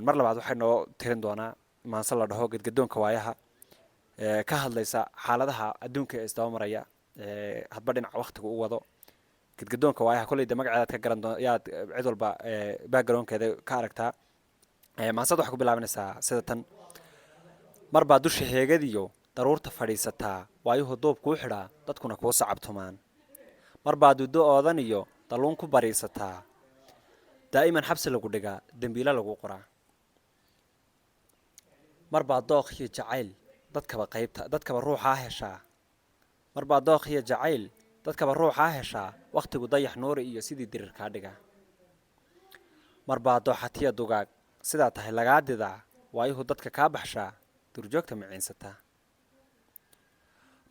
mar labaad waxay noo tirin doonaa maanse la dhaho gadgadoonka waayaha ka hadlaysa xaaladaha adduunka ee isdaba maraya hadba dhinaca waqtiga u wado gadgadoonka waayaha kolleyda magaceedaad ka garan doon yaad cid walba backgroundkeeda ka aragtaa maansada waxay ku bilaabanaysaa sida tan mar baa dusha heegadiyo daruurta fadhiisataa waayuhu duub kuu xidhaa dadkuna kuu sacabtumaan mar baa duddo oodan iyo dalluun ku bariisataa daa'iman xabsi lagu dhigaa dembiilo lagu qoraa mar baa dooq iyo jacayl dadkaba ruuxaa heshaa mar baa dooq iyo jacayl dadkaba ruuxaa heshaa wakhtigu dayax nuuri iyo sidii dirir kaa dhigaa mar baa dooxatiya dugaag sidaa tahay lagaa didaa waayuhu dadka kaa baxshaa durjoogta miciinsataa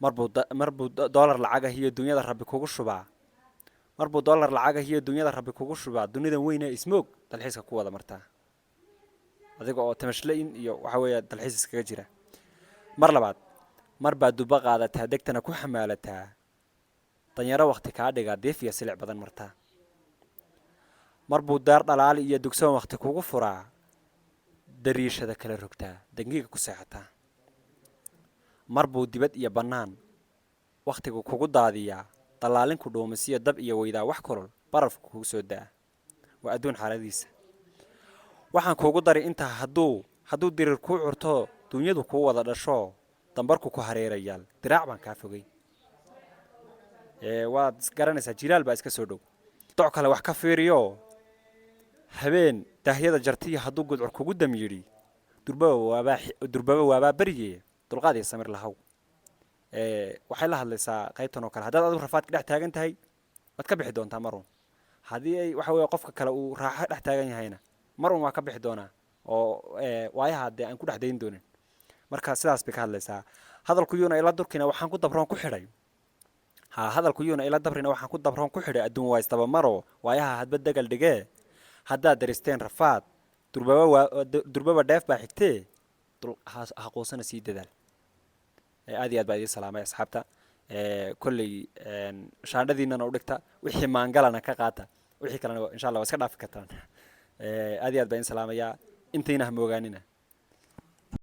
marbuu doolar lacagah iyo dunyada rabbi kugu shubaa marbuu doolar lacagah iyo dunyada rabbi kugu shubaa dunidan weyne ismoog dalxiiska ku wada martaa adiga oo tamashlayn iyo waxa weeye dalxiis iskaga jira mar labaad mar baa duba qaadataa degtana ku xamaalataa danyaro waqti kaa dhigaa deef iyo silic badan martaa mar buu daar dhalaali iyo dugsoon waqti kugu furaa dariishada kala rogtaa dangiga ku seexataa mar buu dibad iyo bannaan wakhtigu kugu daadiyaa dallaalinku dhuumisiyo dab iyo weydaa wax kulul barafku kugu soo da'a waa adduun xaaladiisa waxaan kuugu dari intaa hadduu dirir kuu curto dunyadu kuu wada dhasho dambarku ku hareerayaal diraac baan kaa fogay waad garanaysaa jilaal baa iska soo dhow doc kale wax ka fiiriyo habeen daahyada jartiya hadduu gudcur kugu dam yidhi durbaba waabaa berye dulqaad iyo samir lahaw waxay la hadlaysaa qaybtan oo kale haddaad adigu rafaadka dhex taagan tahay waad ka bixi doontaa marun haddii ay waxa weeye qofka kale uu raaxo dhex taagan yahayna marun waa ka bixi doonaa oo waayaha dee aan ku dhex dayn doonin marka sidaas bay ka hadlaysaa hadalku yuuna ila durkina waxaan ku dabroon ku xidhay hadalku yuuna ila dabrina waxaan ku dabroon ku xidhay adduun waa isdabamaro waayaha hadba degal dhigee haddaad daristeen rafaad durbaba dheef baa xigtee ha quusana sii dadaal aad iyo aad baa idiin salaamay asxaabta kolley shaandhadiinana u dhigta wixii maangalana ka qaata wixii kalena insha allah waa iska dhaafi kartaan aad iyo aad baa idiin salaamayaa intayna ha moogaanina